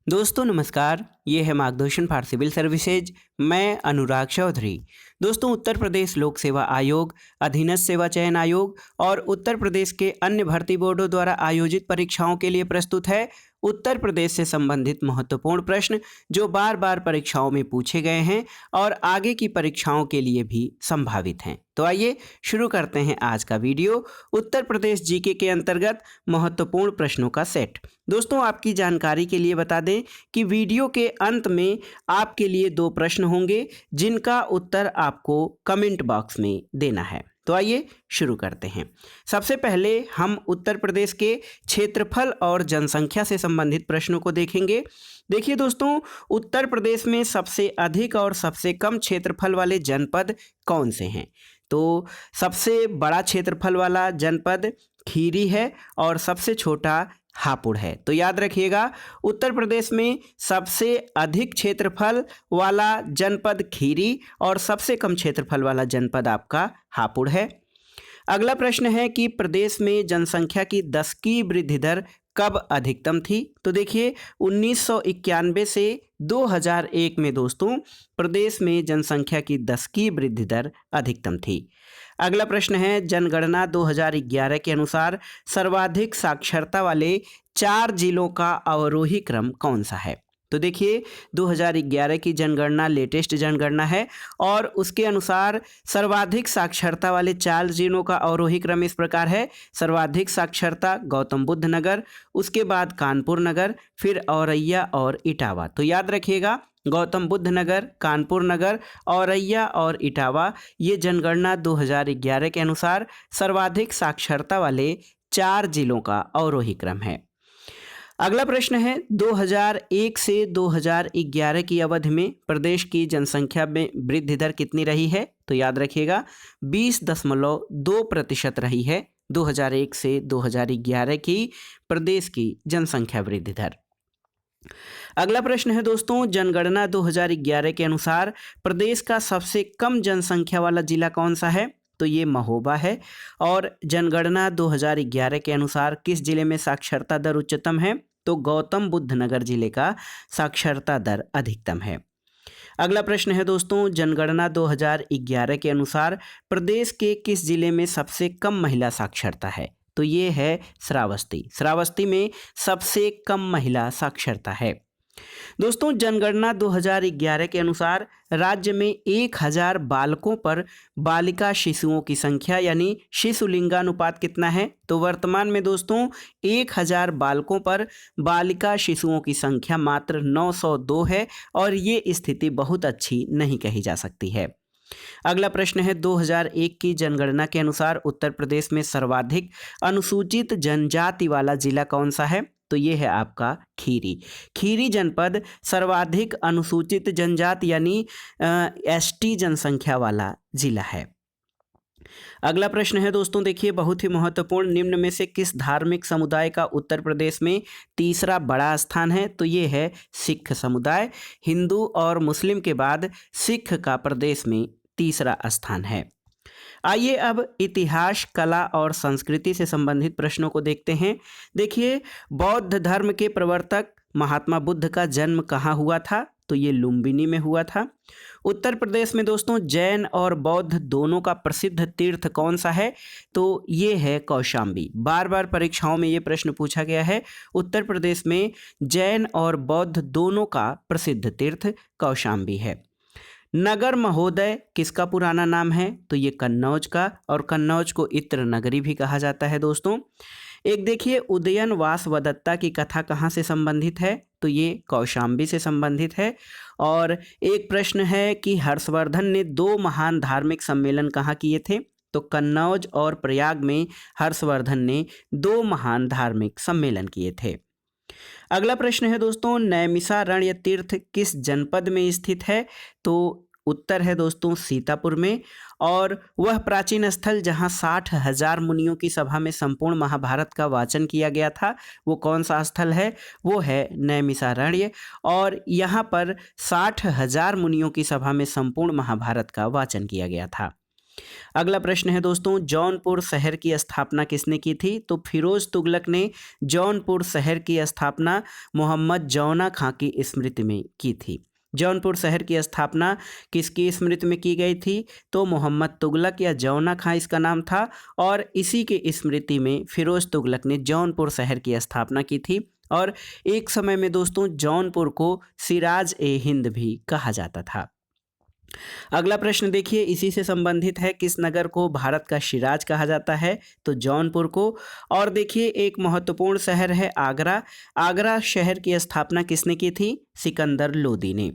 दोस्तों नमस्कार, ये है मार्गदर्शन फॉर सिविल सर्विसेज। मैं अनुराग चौधरी। दोस्तों उत्तर प्रदेश लोक सेवा आयोग, अधीनस्थ सेवा चयन आयोग और उत्तर प्रदेश के अन्य भर्ती बोर्डों द्वारा आयोजित परीक्षाओं के लिए प्रस्तुत है उत्तर प्रदेश से संबंधित महत्वपूर्ण प्रश्न जो बार बार परीक्षाओं में पूछे गए हैं और आगे की परीक्षाओं के लिए भी संभावित हैं। तो आइए शुरू करते हैं आज का वीडियो। उत्तर प्रदेश जीके के अंतर्गत महत्वपूर्ण प्रश्नों का सेट। दोस्तों आपकी जानकारी के लिए बता दें कि वीडियो के अंत में आपके लिए 2 प्रश्न होंगे जिनका उत्तर आपको कमेंट बॉक्स में देना है। तो आइए शुरू करते हैं। सबसे पहले हम उत्तर प्रदेश के क्षेत्रफल और जनसंख्या से संबंधित प्रश्नों को देखेंगे। देखिए दोस्तों, उत्तर प्रदेश में सबसे अधिक और सबसे कम क्षेत्रफल वाले जनपद कौन से हैं? तो सबसे बड़ा क्षेत्रफल वाला जनपद खीरी है और सबसे छोटा हापुड़ है। तो याद रखिएगा, उत्तर प्रदेश में सबसे अधिक क्षेत्रफल वाला जनपद खीरी और सबसे कम क्षेत्रफल वाला जनपद आपका हापुड़ है। अगला प्रश्न है कि प्रदेश में जनसंख्या की दशकीय वृद्धि दर कब अधिकतम थी? तो देखिए 1991 से 2001 में दोस्तों प्रदेश में जनसंख्या की दशकीय वृद्धि दर अधिकतम थी। अगला प्रश्न है, जनगणना 2011 के अनुसार सर्वाधिक साक्षरता वाले 4 जिलों का अवरोही क्रम कौन सा है? तो देखिए 2011 की जनगणना लेटेस्ट जनगणना है और उसके अनुसार सर्वाधिक साक्षरता वाले 4 जिलों का अवरोही क्रम इस प्रकार है। सर्वाधिक साक्षरता गौतम बुद्ध नगर, उसके बाद कानपुर नगर, फिर औरैया और इटावा। तो याद रखिएगा, गौतम बुद्ध नगर, कानपुर नगर, औरैया और इटावा ये जनगणना 2011 के अनुसार सर्वाधिक साक्षरता वाले 4 जिलों का अवरोही क्रम है। अगला प्रश्न है, 2001 से 2011 की अवधि में प्रदेश की जनसंख्या में वृद्धि दर कितनी रही है? तो याद रखिएगा 20.2% रही है 2001 से 2011 की प्रदेश की जनसंख्या वृद्धि दर। अगला प्रश्न है दोस्तों, जनगणना 2011 के अनुसार प्रदेश का सबसे कम जनसंख्या वाला जिला कौन सा है? तो ये महोबा है। और जनगणना 2011 के अनुसार किस जिले में साक्षरता दर उच्चतम है? तो गौतम बुद्ध नगर जिले का साक्षरता दर अधिकतम है। अगला प्रश्न है दोस्तों, जनगणना 2011 के अनुसार प्रदेश के किस जिले में सबसे कम महिला साक्षरता है? तो ये है श्रावस्ती। श्रावस्ती में सबसे कम महिला साक्षरता है। दोस्तों जनगणना 2011 के अनुसार राज्य में 1000 बालकों पर बालिका शिशुओं की संख्या यानी शिशु लिंगानुपात कितना है? तो वर्तमान में दोस्तों 1000 बालकों पर बालिका शिशुओं की संख्या मात्र 902 है और ये स्थिति बहुत अच्छी नहीं कही जा सकती है। अगला प्रश्न है, 2001 की जनगणना के अनुसार उत्तर प्रदेश में सर्वाधिक अनुसूचित जनजाति वाला जिला कौन सा है? तो ये है आपका खीरी। खीरी जनपद सर्वाधिक अनुसूचित जनजाति यानी एसटी जनसंख्या वाला जिला है। अगला प्रश्न है दोस्तों, देखिए बहुत ही महत्वपूर्ण, निम्न में से किस धार्मिक समुदाय का उत्तर प्रदेश में तीसरा बड़ा स्थान है? तो ये है सिख समुदाय। हिंदू और मुस्लिम के बाद सिख का प्रदेश में तीसरा स्थान है। आइए अब इतिहास, कला और संस्कृति से संबंधित प्रश्नों को देखते हैं। देखिए बौद्ध धर्म के प्रवर्तक महात्मा बुद्ध का जन्म कहाँ हुआ था? तो ये लुम्बिनी में हुआ था। उत्तर प्रदेश में दोस्तों जैन और बौद्ध दोनों का प्रसिद्ध तीर्थ कौन सा है? तो ये है कौशाम्बी। बार बार परीक्षाओं में ये प्रश्न पूछा गया है। उत्तर प्रदेश में जैन और बौद्ध दोनों का प्रसिद्ध तीर्थ कौशाम्बी है। नगर महोदय किसका पुराना नाम है? तो ये कन्नौज का, और कन्नौज को इत्र नगरी भी कहा जाता है दोस्तों। एक देखिए उदयन वासवदत्ता की कथा कहाँ से संबंधित है? तो ये कौशाम्बी से संबंधित है। और एक प्रश्न है कि हर्षवर्धन ने 2 महान धार्मिक सम्मेलन कहाँ किए थे? तो कन्नौज और प्रयाग में हर्षवर्धन ने 2 महान धार्मिक सम्मेलन किए थे। अगला प्रश्न है दोस्तों, नैमिषारण्य तीर्थ किस जनपद में स्थित है? तो उत्तर है दोस्तों सीतापुर में। और वह प्राचीन स्थल जहां 60,000 मुनियों की सभा में संपूर्ण महाभारत का वाचन किया गया था, वो कौन सा स्थल है? वो है नैमिषारण्य। और यहाँ पर 60,000 मुनियों की सभा में संपूर्ण महाभारत का वाचन किया गया था। अगला प्रश्न है दोस्तों, जौनपुर शहर की स्थापना किसने की थी? तो फिरोज तुगलक ने जौनपुर शहर की स्थापना मोहम्मद जौना खां की स्मृति में की थी। जौनपुर शहर की स्थापना किसकी स्मृति में की गई थी? तो मोहम्मद तुगलक या जौना खां इसका नाम था, और इसी के स्मृति में फिरोज तुगलक ने जौनपुर शहर की स्थापना की थी। और एक समय में दोस्तों जौनपुर को सिराज ए हिंद भी कहा जाता था। अगला प्रश्न देखिए, इसी से संबंधित है, किस नगर को भारत का शिराज कहा जाता है? तो जौनपुर को। और देखिए एक महत्वपूर्ण शहर है आगरा। आगरा शहर की स्थापना किसने की थी? सिकंदर लोदी ने।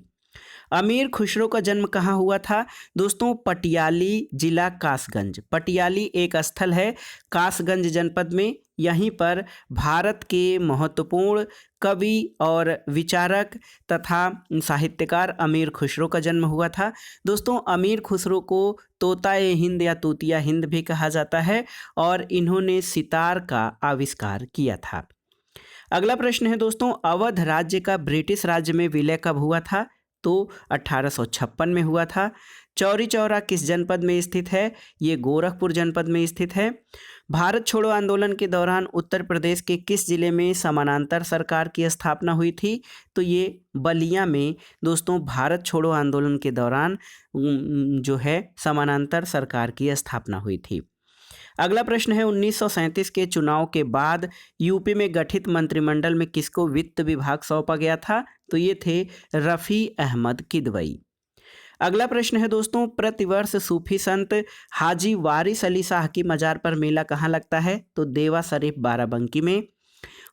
अमीर खुसरो का जन्म कहाँ हुआ था? दोस्तों पटियाली जिला कासगंज। पटियाली एक स्थल है कासगंज जनपद में। यहीं पर भारत के महत्वपूर्ण कवि और विचारक तथा साहित्यकार अमीर खुसरो का जन्म हुआ था। दोस्तों अमीर खुसरो को तोता ए हिंद या तूतिया हिंद भी कहा जाता है, और इन्होंने सितार का आविष्कार किया था। अगला प्रश्न है दोस्तों, अवध राज्य का ब्रिटिश राज्य में विलय कब हुआ था? तो 1856 में हुआ था। चौरी चौरा किस जनपद में स्थित है? ये गोरखपुर जनपद में स्थित है। भारत छोड़ो आंदोलन के दौरान उत्तर प्रदेश के किस जिले में समानांतर सरकार की स्थापना हुई थी? तो ये बलिया में दोस्तों भारत छोड़ो आंदोलन के दौरान जो है समानांतर सरकार की स्थापना हुई थी। अगला प्रश्न है, 1937 के चुनाव के बाद यूपी में गठित मंत्रिमंडल में किसको वित्त विभाग सौंपा गया था? तो ये थे रफ़ी अहमद किदवई। अगला प्रश्न है दोस्तों, प्रतिवर्ष सूफी संत हाजी वारिस अली शाह की मजार पर मेला कहाँ लगता है? तो देवा शरीफ बाराबंकी में।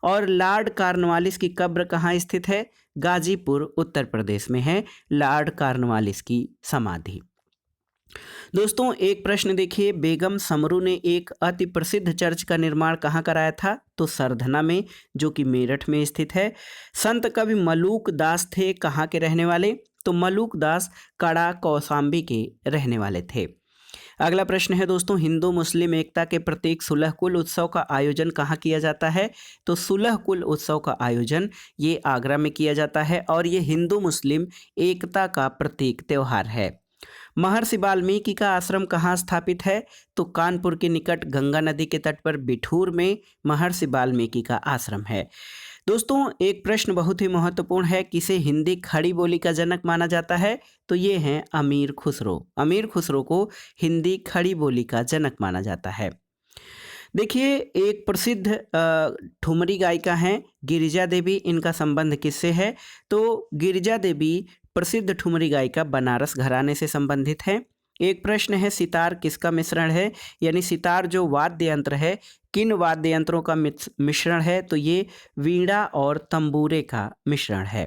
और लॉर्ड कॉर्नवालिस की कब्र कहाँ स्थित है? गाजीपुर उत्तर प्रदेश में है लॉर्ड कॉर्नवालिस की समाधि। दोस्तों एक प्रश्न देखिए, बेगम समरू ने एक अति प्रसिद्ध चर्च का निर्माण कहाँ कराया था? तो सरधना में, जो कि मेरठ में स्थित है। संत कवि मलूक दास थे कहाँ के रहने वाले? तो मलूक दास कड़ा कौसाम्बी के रहने वाले थे। अगला प्रश्न है दोस्तों, हिंदू मुस्लिम एकता के प्रतीक सुलह कुल उत्सव का आयोजन कहाँ किया जाता है? तो सुलह कुल उत्सव का आयोजन ये आगरा में किया जाता है, और ये हिंदू मुस्लिम एकता का प्रतीक त्यौहार है। महर्षि वाल्मीकि का आश्रम कहाँ स्थापित है? तो कानपुर के निकट गंगा नदी के तट पर बिठूर में महर्षि वाल्मीकि का आश्रम है। दोस्तों एक प्रश्न बहुत ही महत्वपूर्ण है, किसे हिंदी खड़ी बोली का जनक माना जाता है? तो ये हैं अमीर खुसरो। अमीर खुसरो को हिंदी खड़ी बोली का जनक माना जाता है। देखिए एक प्रसिद्ध ठुमरी गायिका हैं गिरिजा देवी, इनका संबंध किससे है? तो गिरिजा देवी प्रसिद्ध ठुमरी गायिका बनारस घराने से संबंधित है। एक प्रश्न है, सितार किसका मिश्रण है? यानी सितार जो वाद्य यंत्र है किन वाद्य यंत्रों का मिश्रण है? तो ये वीणा और तंबूरे का मिश्रण है।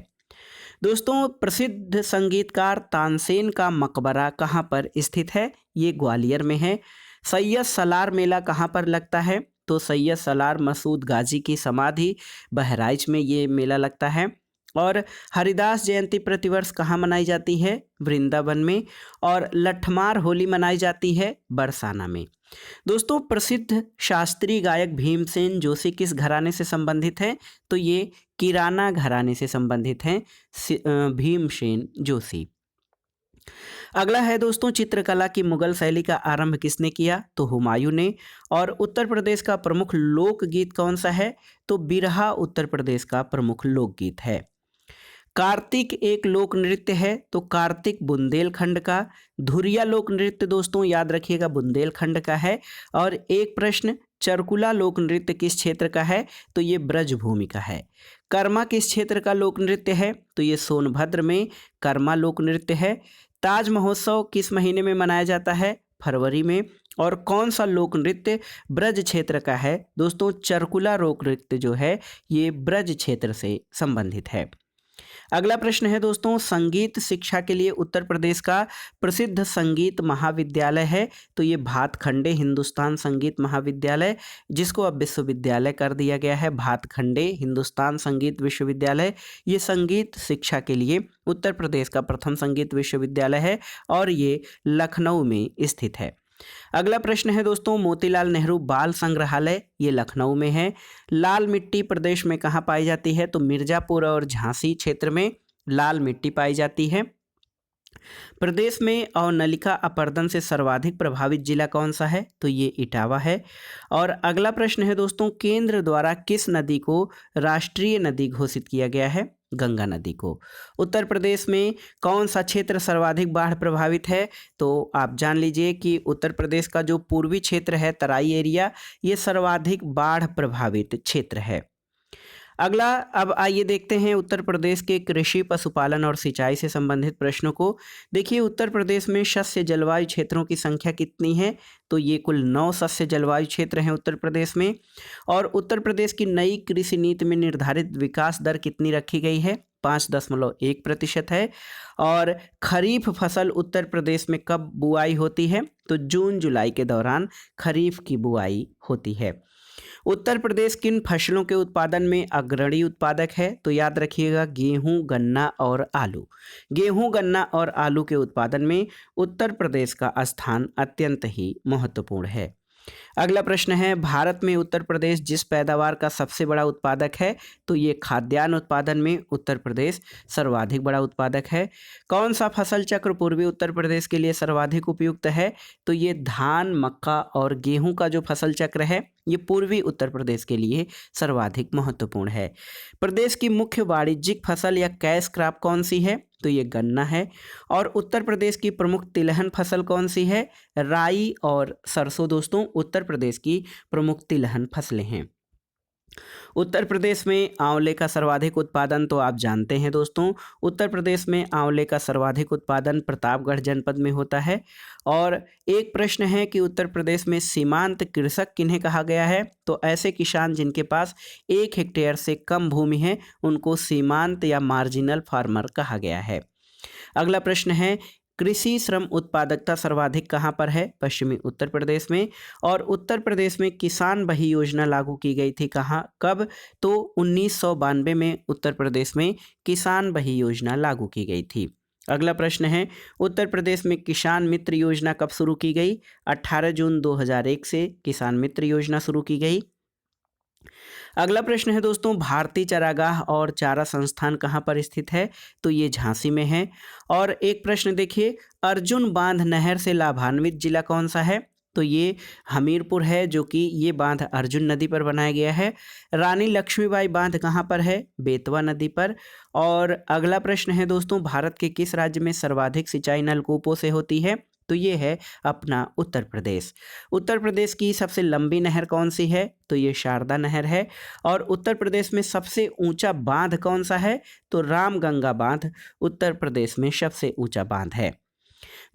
दोस्तों प्रसिद्ध संगीतकार तानसेन का मकबरा कहाँ पर स्थित है? ये ग्वालियर में है। सैयद सलार मेला कहाँ पर लगता है? तो सैयद सलार मसूद गाजी की समाधि बहराइच में ये मेला लगता है। और हरिदास जयंती प्रतिवर्ष कहाँ मनाई जाती है? वृंदावन में। और लठमार होली मनाई जाती है बरसाना में। दोस्तों प्रसिद्ध शास्त्रीय गायक भीमसेन जोशी किस घराने से संबंधित हैं? तो ये किराना घराने से संबंधित हैं भीमसेन जोशी। अगला है दोस्तों, चित्रकला की मुगल शैली का आरंभ किसने किया? तो हुमायूं ने। और उत्तर प्रदेश का प्रमुख लोकगीत कौन सा है? तो बिरहा उत्तर प्रदेश का प्रमुख लोकगीत है। कार्तिक एक लोक नृत्य है, तो कार्तिक बुंदेलखंड का। धुरिया लोक नृत्य दोस्तों याद रखिएगा बुंदेलखंड का है। और एक प्रश्न, चरकुला लोक नृत्य किस क्षेत्र का है? तो ये ब्रजभूमि का है। कर्मा किस क्षेत्र का लोक नृत्य है? तो ये सोनभद्र में कर्मा लोक नृत्य है। ताज महोत्सव किस महीने में मनाया जाता है? फरवरी में। और कौन सा लोक नृत्य ब्रज क्षेत्र का है? दोस्तों चरकुला लोक नृत्य जो है ये ब्रज क्षेत्र से संबंधित है। अगला प्रश्न है दोस्तों, संगीत शिक्षा के लिए उत्तर प्रदेश का प्रसिद्ध संगीत महाविद्यालय है। तो ये भातखंडे हिंदुस्तान संगीत महाविद्यालय, जिसको अब विश्वविद्यालय कर दिया गया है, भातखंडे हिंदुस्तान संगीत विश्वविद्यालय। ये संगीत शिक्षा के लिए उत्तर प्रदेश का प्रथम संगीत विश्वविद्यालय है, और ये लखनऊ में स्थित है। अगला प्रश्न है दोस्तों, मोतीलाल नेहरू बाल संग्रहालय ये लखनऊ में है। लाल मिट्टी प्रदेश में कहाँ पाई जाती है? तो मिर्जापुर और झांसी क्षेत्र में लाल मिट्टी पाई जाती है। प्रदेश में अवनलिका अपरदन से सर्वाधिक प्रभावित जिला कौन सा है? तो ये इटावा है। और अगला प्रश्न है दोस्तों, केंद्र द्वारा किस नदी को राष्ट्रीय नदी घोषित किया गया है? गंगा नदी को। उत्तर प्रदेश में कौन सा क्षेत्र सर्वाधिक बाढ़ प्रभावित है? तो आप जान लीजिए कि उत्तर प्रदेश का जो पूर्वी क्षेत्र है, तराई एरिया, ये सर्वाधिक बाढ़ प्रभावित क्षेत्र है। अगला, अब आइए देखते हैं उत्तर प्रदेश के कृषि, पशुपालन और सिंचाई से संबंधित प्रश्नों को। देखिए, उत्तर प्रदेश में शस्य जलवायु क्षेत्रों की संख्या कितनी है? तो ये कुल 9 शस्य जलवायु क्षेत्र हैं उत्तर प्रदेश में। और उत्तर प्रदेश की नई कृषि नीति में निर्धारित विकास दर कितनी रखी गई है? 5.1% है। और खरीफ फसल उत्तर प्रदेश में कब बुआई होती है? तो जून जुलाई के दौरान खरीफ की बुआई होती है। उत्तर प्रदेश किन फसलों के उत्पादन में अग्रणी उत्पादक है? तो याद रखिएगा, गेहूं, गन्ना और आलू। गेहूं, गन्ना और आलू के उत्पादन में उत्तर प्रदेश का स्थान अत्यंत ही महत्वपूर्ण है। अगला प्रश्न है, भारत में उत्तर प्रदेश जिस पैदावार का सबसे बड़ा उत्पादक है? तो ये खाद्यान्न उत्पादन में उत्तर प्रदेश सर्वाधिक बड़ा उत्पादक है। कौन सा फसल चक्र पूर्वी उत्तर प्रदेश के लिए सर्वाधिक उपयुक्त है? तो ये धान, मक्का और गेहूं का जो फसल चक्र है, ये पूर्वी उत्तर प्रदेश के लिए सर्वाधिक महत्वपूर्ण है। प्रदेश की मुख्य वाणिज्यिक फसल या कैश क्रॉप कौन सी है? तो ये गन्ना है। और उत्तर प्रदेश की प्रमुख तिलहन फसल कौन सी है? राई और सरसों दोस्तों उत्तर प्रदेश की प्रमुख तिलहन फसलें हैं। उत्तर प्रदेश में आंवले का सर्वाधिक उत्पादन तो आप जानते हैं दोस्तों, उत्तर प्रदेश में आंवले का सर्वाधिक उत्पादन प्रतापगढ़ जनपद में होता है। और एक प्रश्न है कि उत्तर प्रदेश में सीमांत कृषक किन्हें कहा गया है? तो ऐसे किसान जिनके पास 1 हेक्टेयर से कम भूमि है, उनको सीमांत या मार्जिनल फार्मर कहा गया है। अगला प्रश्न है, कृषि श्रम उत्पादकता सर्वाधिक कहाँ पर है? पश्चिमी उत्तर प्रदेश में। और उत्तर प्रदेश में किसान बही योजना लागू की गई थी कहाँ, कब? तो 1992 में उत्तर प्रदेश में किसान बही योजना लागू की गई थी। अगला प्रश्न है, उत्तर प्रदेश में किसान मित्र योजना कब शुरू की गई? 18 जून 2001 से किसान मित्र योजना शुरू की गई। अगला प्रश्न है दोस्तों, भारतीय चारागाह और चारा संस्थान कहाँ पर स्थित है? तो ये झांसी में है। और एक प्रश्न देखिए, अर्जुन बांध नहर से लाभान्वित जिला कौन सा है? तो ये हमीरपुर है, जो कि ये बांध अर्जुन नदी पर बनाया गया है। रानी लक्ष्मीबाई बांध कहाँ पर है? बेतवा नदी पर। और अगला प्रश्न है दोस्तों, भारत के किस राज्य में सर्वाधिक सिंचाई नलकूपों से होती है? तो ये है अपना उत्तर प्रदेश। उत्तर प्रदेश की सबसे लंबी नहर कौन सी है? तो ये शारदा नहर है। और उत्तर प्रदेश में सबसे ऊंचा बांध कौन सा है? तो रामगंगा बांध उत्तर प्रदेश में सबसे ऊंचा बांध है।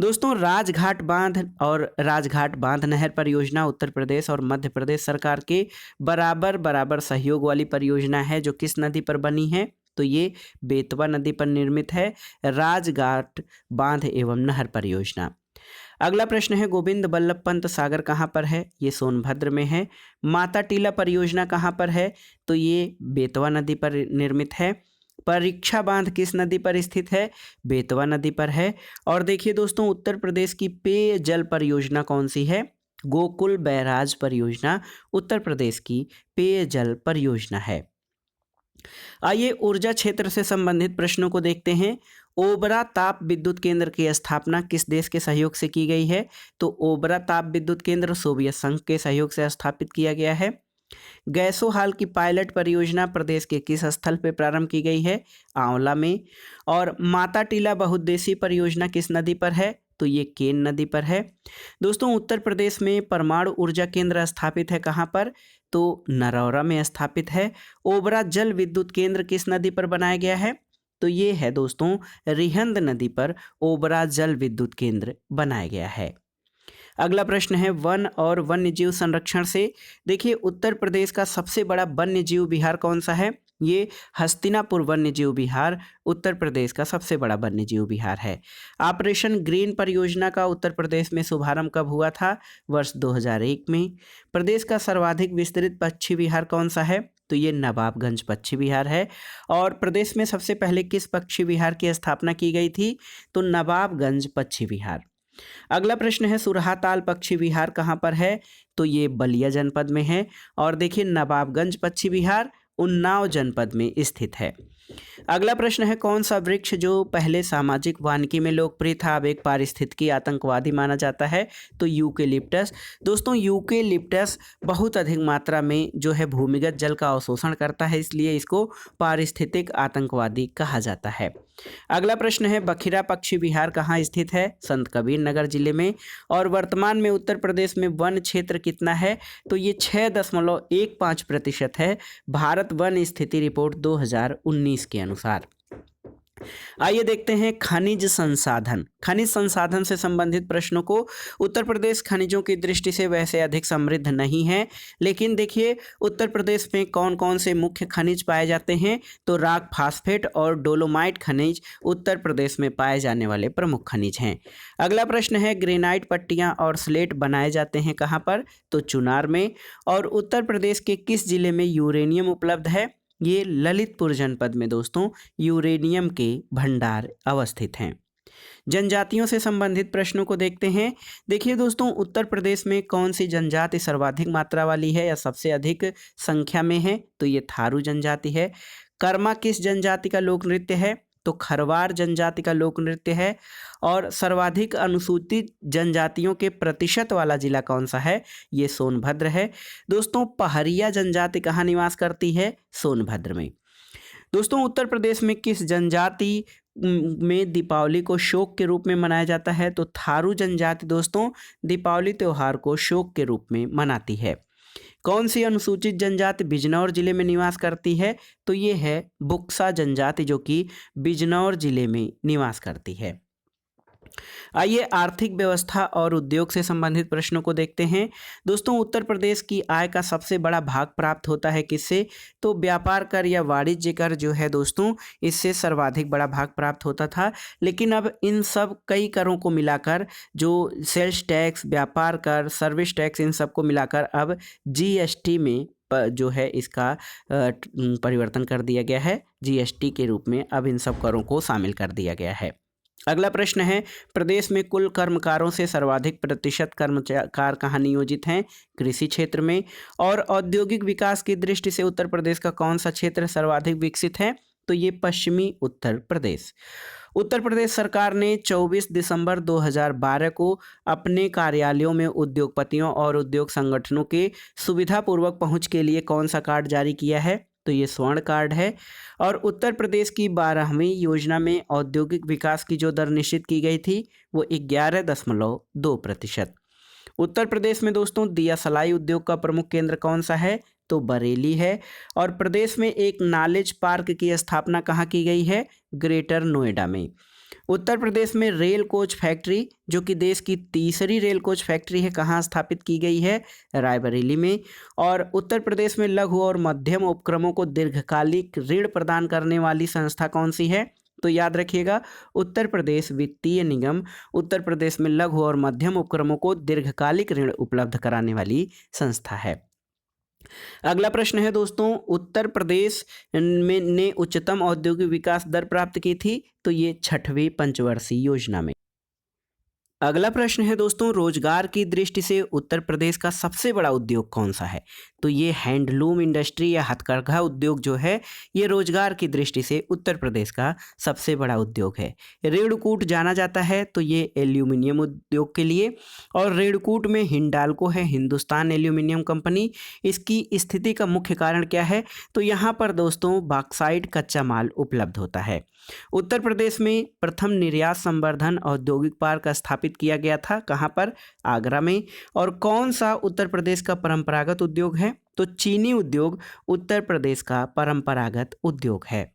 दोस्तों, राजघाट बांध और राजघाट बांध नहर परियोजना उत्तर प्रदेश और मध्य प्रदेश सरकार के बराबर बराबर सहयोग वाली परियोजना है, जो किस नदी पर बनी है? तो ये बेतवा नदी पर निर्मित है राजघाट बांध एवं नहर परियोजना। अगला प्रश्न है, गोविंद बल्लभ पंत सागर कहाँ पर है? ये सोनभद्र में है। माता टीला परियोजना कहाँ पर है? तो ये बेतवा नदी पर निर्मित है। परीक्षा बांध किस नदी पर स्थित है? बेतवा नदी पर है। और देखिए दोस्तों, उत्तर प्रदेश की पेयजल परियोजना कौन सी है? गोकुल बैराज परियोजना उत्तर प्रदेश की पेयजल परियोजना है। आइए ऊर्जा क्षेत्र से संबंधित प्रश्नों को देखते हैं। ओबरा ताप विद्युत केंद्र की स्थापना किस देश के सहयोग से की गई है? तो ओबरा ताप विद्युत केंद्र सोवियत संघ के सहयोग से स्थापित किया गया है। गैसोहाल की पायलट परियोजना प्रदेश के किस स्थल पर प्रारंभ की गई है? आंवला में। और माता टीला बहुउद्देशीय परियोजना किस नदी पर है? तो ये केन नदी पर है। दोस्तों, उत्तर प्रदेश में परमाणु ऊर्जा केंद्र स्थापित है कहाँ पर? तो नरौरा में स्थापित है। ओबरा जल विद्युत केंद्र किस नदी पर बनाया गया है? तो ये है दोस्तों रिहंद नदी पर ओबरा जल विद्युत केंद्र बनाया गया है। अगला प्रश्न है, वन और वन्यजीव संरक्षण से। देखिए, उत्तर प्रदेश का सबसे बड़ा वन्यजीव विहार कौन सा है? ये हस्तिनापुर वन्यजीव विहार उत्तर प्रदेश का सबसे बड़ा वन्यजीव विहार है। ऑपरेशन ग्रीन परियोजना का उत्तर प्रदेश में शुभारंभ कब हुआ था? वर्ष 2001 में। प्रदेश का सर्वाधिक विस्तृत पक्षी विहार कौन सा है? तो ये नवाबगंज पक्षी विहार है। और प्रदेश में सबसे पहले किस पक्षी विहार की स्थापना की गई थी? तो नवाबगंज पक्षी विहार। अगला प्रश्न है, सुरहाताल पक्षी विहार कहाँ पर है? तो ये बलिया जनपद में है। और देखिए, नवाबगंज पक्षी विहार उन्नाव जनपद में स्थित है। अगला प्रश्न है, कौन सा वृक्ष जो पहले सामाजिक वानिकी में लोकप्रिय था अब एक पारिस्थितिकी आतंकवादी माना जाता है? तो यूकेलिप्टस। दोस्तों यूकेलिप्टस बहुत अधिक मात्रा में जो है भूमिगत जल का अवशोषण करता है, इसलिए इसको पारिस्थितिक आतंकवादी कहा जाता है। अगला प्रश्न है, बखिरा पक्षी विहार कहाँ स्थित है? संत कबीर नगर जिले में। और वर्तमान में उत्तर प्रदेश में वन क्षेत्र कितना है? तो ये 6.15% है, भारत वन स्थिति रिपोर्ट 2019 के अनुसार। आइए देखते हैं खनिज संसाधन। खनिज संसाधन से संबंधित प्रश्नों को। उत्तर प्रदेश खनिजों की दृष्टि से वैसे अधिक समृद्ध नहीं है, लेकिन देखिए उत्तर प्रदेश में कौन कौन से मुख्य खनिज पाए जाते हैं? तो राक फास्फेट और डोलोमाइट खनिज उत्तर प्रदेश में पाए जाने वाले प्रमुख खनिज हैं। अगला प्रश्न है, ग्रेनाइट पट्टियां और स्लेट बनाए जाते हैं कहाँ पर? तो चुनार में। और उत्तर प्रदेश के किस जिले में यूरेनियम उपलब्ध है? ये ललितपुर जनपद में दोस्तों यूरेनियम के भंडार अवस्थित हैं। जनजातियों से संबंधित प्रश्नों को देखते हैं। देखिए दोस्तों, उत्तर प्रदेश में कौन सी जनजाति सर्वाधिक मात्रा वाली है या सबसे अधिक संख्या में है? तो ये थारू जनजाति है। कर्मा किस जनजाति का लोक नृत्य है? तो खरवार जनजाति का लोक नृत्य है। और सर्वाधिक अनुसूचित जनजातियों के प्रतिशत वाला जिला कौन सा है? ये सोनभद्र है। दोस्तों पहरिया जनजाति कहाँ निवास करती है? सोनभद्र में। दोस्तों उत्तर प्रदेश में किस जनजाति में दीपावली को शोक के रूप में मनाया जाता है? तो थारू जनजाति दोस्तों दीपावली त्योहार को शोक के रूप में मनाती है। कौन सी अनुसूचित जनजाति बिजनौर जिले में निवास करती है? तो ये है बुक्सा जनजाति, जो कि बिजनौर जिले में निवास करती है। आइए आर्थिक व्यवस्था और उद्योग से संबंधित प्रश्नों को देखते हैं। दोस्तों उत्तर प्रदेश की आय का सबसे बड़ा भाग प्राप्त होता है किससे? तो व्यापार कर या वाणिज्य कर जो है दोस्तों, इससे सर्वाधिक बड़ा भाग प्राप्त होता था। लेकिन अब इन सब कई करों को मिलाकर, जो सेल्स टैक्स, व्यापार कर, सर्विस टैक्स, इन सबको मिलाकर अब जीएसटी में जो है इसका परिवर्तन कर दिया गया है। जीएसटी के रूप में अब इन सब करों को शामिल कर दिया गया है। अगला प्रश्न है, प्रदेश में कुल कर्मकारों से सर्वाधिक प्रतिशत कर्मकार कहाँ नियोजित हैं? कृषि क्षेत्र में। और औद्योगिक विकास की दृष्टि से उत्तर प्रदेश का कौन सा क्षेत्र सर्वाधिक विकसित है? तो ये पश्चिमी उत्तर प्रदेश। उत्तर प्रदेश सरकार ने 24 दिसंबर 2012 को अपने कार्यालयों में उद्योगपतियों और उद्योग संगठनों के सुविधापूर्वक पहुंच के लिए कौन सा कार्ड जारी किया है? तो ये स्वर्ण कार्ड है। और उत्तर प्रदेश की 12वीं योजना में औद्योगिक विकास की जो दर निश्चित की गई थी वो 11.2%। उत्तर प्रदेश में दोस्तों दिया सलाई उद्योग का प्रमुख केंद्र कौन सा है? तो बरेली है। और प्रदेश में एक नॉलेज पार्क की स्थापना कहाँ की गई है? ग्रेटर नोएडा में। उत्तर प्रदेश में रेल कोच फैक्ट्री, जो कि देश की तीसरी रेल कोच फैक्ट्री है, कहाँ स्थापित की गई है? रायबरेली में। और उत्तर प्रदेश में लघु और मध्यम उपक्रमों को दीर्घकालिक ऋण प्रदान करने वाली संस्था कौन सी है? तो याद रखिएगा, उत्तर प्रदेश वित्तीय निगम उत्तर प्रदेश में लघु और मध्यम उपक्रमों को दीर्घकालिक ऋण उपलब्ध कराने वाली संस्था है। अगला प्रश्न है दोस्तों, उत्तर प्रदेश में ने उच्चतम औद्योगिक विकास दर प्राप्त की थी? तो ये 6वीं पंचवर्षीय योजना में। अगला प्रश्न है दोस्तों, रोजगार की दृष्टि से उत्तर प्रदेश का सबसे बड़ा उद्योग कौन सा है? तो ये हैंडलूम इंडस्ट्री या हथकरघा उद्योग जो है, ये रोजगार की दृष्टि से उत्तर प्रदेश का सबसे बड़ा उद्योग है। रेणुकूट जाना जाता है तो ये एल्यूमिनियम उद्योग के लिए। और रेणुकूट में हिंडाल्को है, हिंदुस्तान एल्यूमिनियम कंपनी। इसकी स्थिति का मुख्य कारण क्या है? तो यहाँ पर दोस्तों बॉक्साइट कच्चा माल उपलब्ध होता है। उत्तर प्रदेश में प्रथम निर्यात संवर्धन औद्योगिक पार्क स्थापित किया गया था, कहाँ पर? आगरा में। और कौन सा उत्तर प्रदेश का परंपरागत उद्योग है? तो चीनी उद्योग उत्तर प्रदेश का परंपरागत उद्योग है।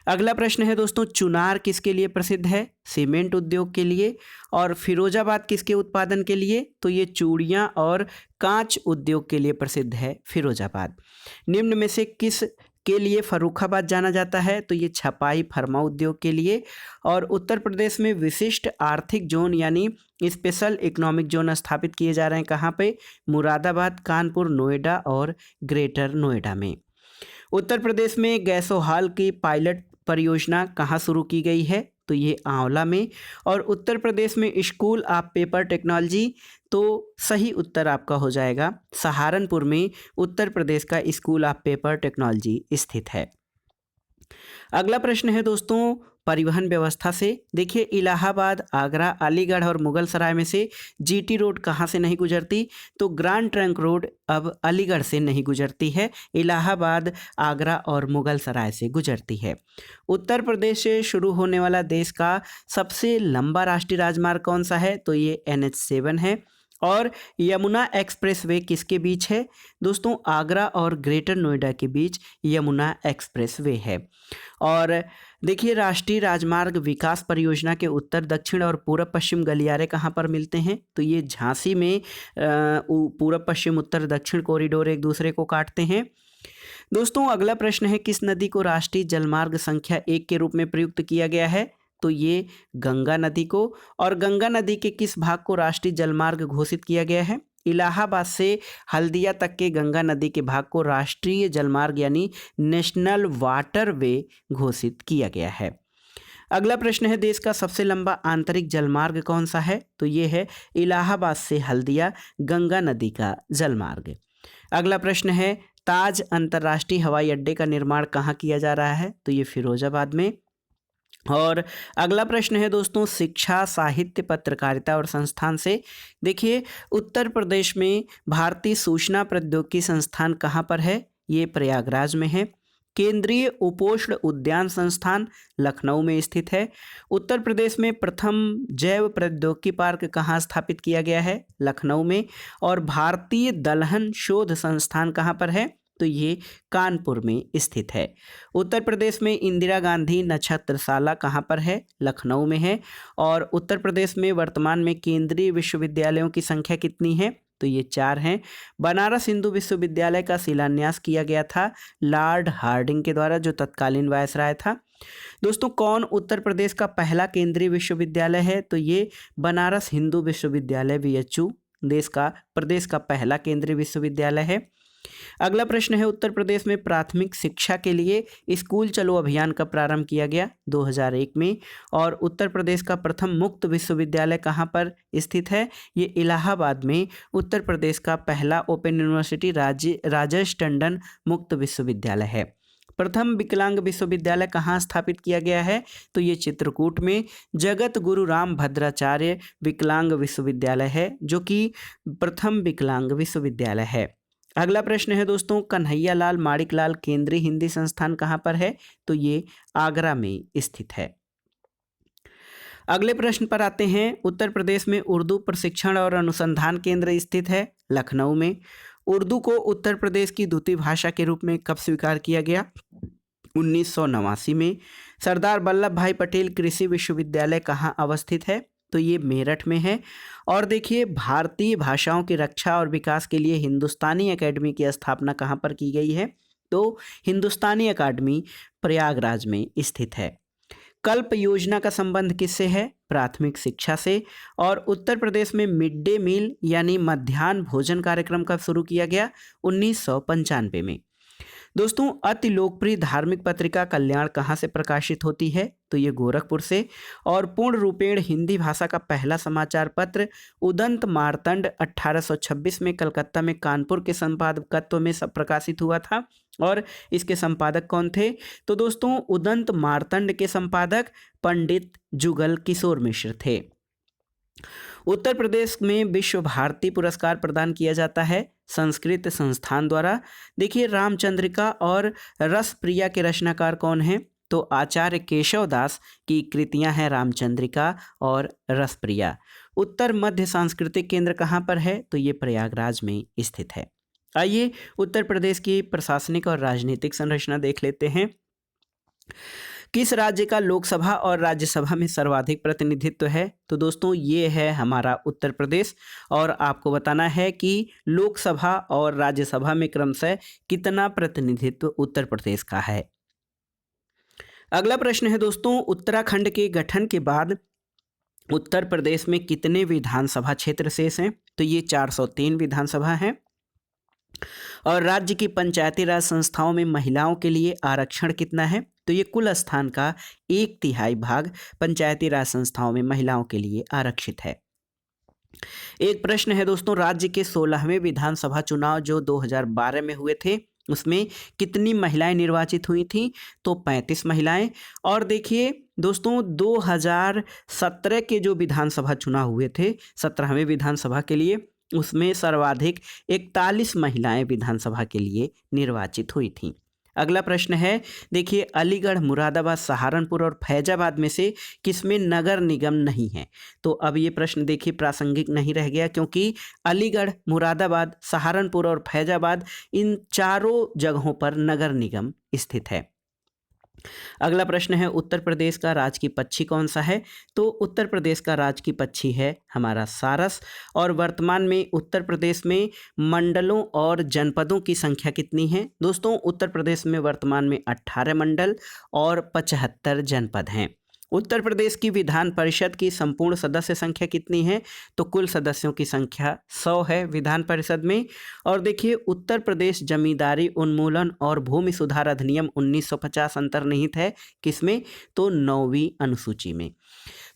अगला प्रश्न है दोस्तों, चुनार किसके लिए प्रसिद्ध है? सीमेंट उद्योग के लिए। और फिरोजाबाद किसके उत्पादन के लिए? तो ये चूड़ियाँ और कांच उद्योग के लिए प्रसिद्ध है फिरोजाबाद। निम्न में से किस के लिए फर्रुखाबाद जाना जाता है? तो ये छपाई फर्मा उद्योग के लिए। और उत्तर प्रदेश में विशिष्ट आर्थिक जोन यानी स्पेशल इकोनॉमिक जोन स्थापित किए जा रहे हैं, कहाँ पे? मुरादाबाद, कानपुर, नोएडा और ग्रेटर नोएडा में। उत्तर प्रदेश में गैसोहाल की पायलट परियोजना कहाँ शुरू की गई है? तो ये आंवला में। और उत्तर प्रदेश में स्कूल ऑफ पेपर टेक्नोलॉजी, तो सही उत्तर आपका हो जाएगा सहारनपुर में उत्तर प्रदेश का स्कूल ऑफ पेपर टेक्नोलॉजी स्थित है। अगला प्रश्न है दोस्तों परिवहन व्यवस्था से। देखिए इलाहाबाद, आगरा, अलीगढ़ और मुगल सराय में से जीटी रोड कहाँ से नहीं गुजरती? तो ग्रैंड ट्रंक रोड अब अलीगढ़ से नहीं गुजरती है, इलाहाबाद, आगरा और मुगल सराय से गुजरती है। उत्तर प्रदेश से शुरू होने वाला देश का सबसे लंबा राष्ट्रीय राजमार्ग कौन सा है? तो ये NH7 है। और यमुना एक्सप्रेसवे किसके बीच है? दोस्तों आगरा और ग्रेटर नोएडा के बीच यमुना एक्सप्रेसवे है। और देखिए राष्ट्रीय राजमार्ग विकास परियोजना के उत्तर दक्षिण और पूर्व पश्चिम गलियारे कहाँ पर मिलते हैं? तो ये झांसी में पूर्व पश्चिम उत्तर दक्षिण कॉरिडोर एक दूसरे को काटते हैं। दोस्तों अगला प्रश्न है किस नदी को राष्ट्रीय जलमार्ग संख्या 1 के रूप में प्रयुक्त किया गया है? तो ये गंगा नदी को। और गंगा नदी के किस भाग को राष्ट्रीय जलमार्ग घोषित किया गया है? इलाहाबाद से हल्दिया तक के गंगा नदी के भाग को राष्ट्रीय जलमार्ग यानी नेशनल वाटरवे घोषित किया गया है। अगला प्रश्न है देश का सबसे लंबा आंतरिक जलमार्ग कौन सा है? तो ये है इलाहाबाद से हल्दिया गंगा नदी का जलमार्ग। अगला प्रश्न है ताज अंतर्राष्ट्रीय हवाई अड्डे का निर्माण कहाँ किया जा रहा है? तो ये फिरोजाबाद में। और अगला प्रश्न है दोस्तों शिक्षा, साहित्य, पत्रकारिता और संस्थान से। देखिए उत्तर प्रदेश में भारतीय सूचना प्रौद्योगिकी संस्थान कहाँ पर है? ये प्रयागराज में है। केंद्रीय उपोष्ण उद्यान संस्थान लखनऊ में स्थित है। उत्तर प्रदेश में प्रथम जैव प्रौद्योगिकी पार्क कहाँ स्थापित किया गया है? लखनऊ में। और भारतीय दलहन शोध संस्थान कहाँ पर है? तो ये कानपुर में स्थित है। उत्तर प्रदेश में इंदिरा गांधी नक्षत्रशाला कहाँ पर है? लखनऊ में है। और उत्तर प्रदेश में वर्तमान में केंद्रीय विश्वविद्यालयों की संख्या कितनी है? तो ये 4 हैं। बनारस हिंदू विश्वविद्यालय का शिलान्यास किया गया था लॉर्ड हार्डिंग के द्वारा, जो तत्कालीन वायसराय था। दोस्तों कौन उत्तर प्रदेश का पहला केंद्रीय विश्वविद्यालय है? तो ये बनारस हिंदू विश्वविद्यालय BHU प्रदेश का पहला केंद्रीय विश्वविद्यालय है। अगला प्रश्न है उत्तर प्रदेश में प्राथमिक शिक्षा के लिए स्कूल चलो अभियान कब प्रारंभ किया गया? 2001 में। और उत्तर प्रदेश का प्रथम मुक्त विश्वविद्यालय कहाँ पर स्थित है? ये इलाहाबाद में उत्तर प्रदेश का पहला ओपन यूनिवर्सिटी राजेश टंडन मुक्त विश्वविद्यालय है। प्रथम विकलांग विश्वविद्यालय कहाँ स्थापित किया गया है? तो ये चित्रकूट में जगत गुरु राम भद्राचार्य विकलांग विश्वविद्यालय है, जो कि प्रथम विकलांग विश्वविद्यालय है। अगला प्रश्न है दोस्तों कन्हैया लाल माणिकलाल केंद्रीय हिंदी संस्थान कहाँ पर है? तो ये आगरा में स्थित है। अगले प्रश्न पर आते हैं उत्तर प्रदेश में उर्दू प्रशिक्षण और अनुसंधान केंद्र स्थित है लखनऊ में। उर्दू को उत्तर प्रदेश की द्वितीय भाषा के रूप में कब स्वीकार किया गया? 1989 में। सरदार वल्लभ भाई पटेल कृषि विश्वविद्यालय कहाँ अवस्थित है? तो ये मेरठ में है। और देखिए भारतीय भाषाओं की रक्षा और विकास के लिए हिंदुस्तानी एकेडमी की स्थापना कहाँ पर की गई है? तो हिंदुस्तानी एकेडमी प्रयागराज में स्थित है। कल्प योजना का संबंध किससे है? प्राथमिक शिक्षा से। और उत्तर प्रदेश में मिड डे मील यानी मध्याह्न भोजन कार्यक्रम कब शुरू किया गया? 1995 में। दोस्तों अति लोकप्रिय धार्मिक पत्रिका कल्याण कहाँ से प्रकाशित होती है? तो ये गोरखपुर से। और पूर्ण रूपेण हिंदी भाषा का पहला समाचार पत्र उदंत मार्तंड 1826 में कलकत्ता में कानपुर के संपादकत्व में प्रकाशित हुआ था। और इसके संपादक कौन थे? तो दोस्तों उदंत मार्तंड के संपादक पंडित जुगल किशोर मिश्र थे। उत्तर प्रदेश में विश्व भारती पुरस्कार प्रदान किया जाता है संस्कृत संस्थान द्वारा। देखिए रामचंद्रिका और रसप्रिया के रचनाकार कौन हैं? तो आचार्य केशव दास की कृतियां हैं रामचंद्रिका और रसप्रिया। उत्तर मध्य सांस्कृतिक केंद्र कहाँ पर है? तो ये प्रयागराज में स्थित है। आइए उत्तर प्रदेश की प्रशासनिक और राजनीतिक संरचना देख लेते हैं। किस राज्य का लोकसभा और राज्यसभा में सर्वाधिक प्रतिनिधित्व है? तो दोस्तों ये है हमारा उत्तर प्रदेश। और आपको बताना है कि लोकसभा और राज्यसभा में क्रमशः कितना प्रतिनिधित्व उत्तर प्रदेश का है। अगला प्रश्न है दोस्तों उत्तराखंड के गठन के बाद उत्तर प्रदेश में कितने विधानसभा क्षेत्र शेष हैं? तो ये 403 विधानसभा हैं। और राज्य की पंचायती राज संस्थाओं में महिलाओं के लिए आरक्षण कितना है? तो ये कुल स्थान का 1/3 भाग पंचायती राज संस्थाओं में महिलाओं के लिए आरक्षित है। एक प्रश्न है दोस्तों, राज्य के 16वें विधानसभा चुनाव जो 2012 में हुए थे उसमें कितनी महिलाएं निर्वाचित हुई थीं? तो 35 महिलाएं। और देखिए दोस्तों 2017 के जो विधानसभा चुनाव हुए थे 17वें विधानसभा के लिए, उसमें सर्वाधिक 41 महिलाएं विधानसभा के लिए निर्वाचित हुई थीं। अगला प्रश्न है, देखिए अलीगढ़, मुरादाबाद, सहारनपुर और फैजाबाद में से किसमें नगर निगम नहीं है? तो अब ये प्रश्न देखिए प्रासंगिक नहीं रह गया, क्योंकि अलीगढ़, मुरादाबाद, सहारनपुर और फैजाबाद इन चारों जगहों पर नगर निगम स्थित है। अगला प्रश्न है, उत्तर प्रदेश का राजकीय पक्षी कौन सा है? तो उत्तर प्रदेश का राजकीय पक्षी है हमारा सारस। और वर्तमान में उत्तर प्रदेश में मंडलों और जनपदों की संख्या कितनी है? दोस्तों उत्तर प्रदेश में वर्तमान में 18 मंडल और 75 जनपद हैं। उत्तर प्रदेश की विधान परिषद की संपूर्ण सदस्य संख्या कितनी है? तो कुल सदस्यों की संख्या 100 है विधान परिषद में। और देखिए उत्तर प्रदेश जमींदारी उन्मूलन और भूमि सुधार अधिनियम 1950 अंतर्निहित है किसमें? तो 9वीं अनुसूची में।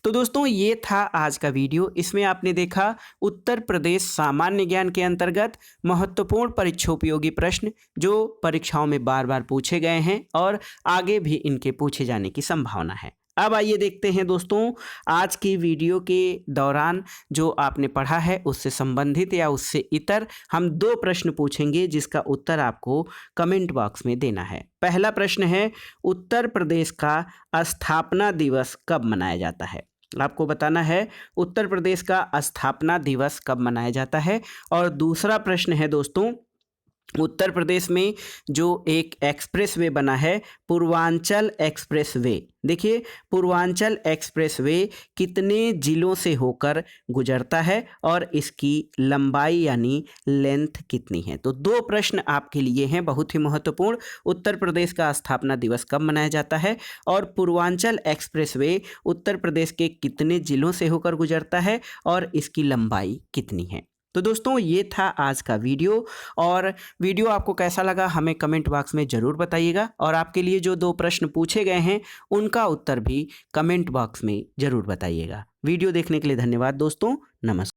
तो दोस्तों ये था आज का वीडियो। इसमें आपने देखा उत्तर प्रदेश सामान्य ज्ञान के अंतर्गत महत्वपूर्ण परीक्षोपयोगी प्रश्न जो परीक्षाओं में बार बार पूछे गए हैं और आगे भी इनके पूछे जाने की संभावना है। अब आइए देखते हैं दोस्तों आज की वीडियो के दौरान जो आपने पढ़ा है उससे संबंधित या उससे इतर हम 2 प्रश्न पूछेंगे जिसका उत्तर आपको कमेंट बॉक्स में देना है। पहला प्रश्न है, उत्तर प्रदेश का स्थापना दिवस कब मनाया जाता है? आपको बताना है उत्तर प्रदेश का स्थापना दिवस कब मनाया जाता है। और दूसरा प्रश्न है दोस्तों, उत्तर प्रदेश में जो एक एक्सप्रेसवे बना है पूर्वांचल एक्सप्रेसवे, देखिए पूर्वांचल एक्सप्रेसवे कितने जिलों से होकर गुजरता है और इसकी लंबाई यानी लेंथ कितनी है? तो 2 प्रश्न आपके लिए हैं बहुत ही महत्वपूर्ण। उत्तर प्रदेश का स्थापना दिवस कब मनाया जाता है और पूर्वांचल एक्सप्रेसवे उत्तर प्रदेश के कितने जिलों से होकर गुजरता है और इसकी लंबाई कितनी है? तो दोस्तों ये था आज का वीडियो। और वीडियो आपको कैसा लगा हमें कमेंट बॉक्स में ज़रूर बताइएगा और आपके लिए जो 2 प्रश्न पूछे गए हैं उनका उत्तर भी कमेंट बॉक्स में ज़रूर बताइएगा। वीडियो देखने के लिए धन्यवाद दोस्तों। नमस्कार।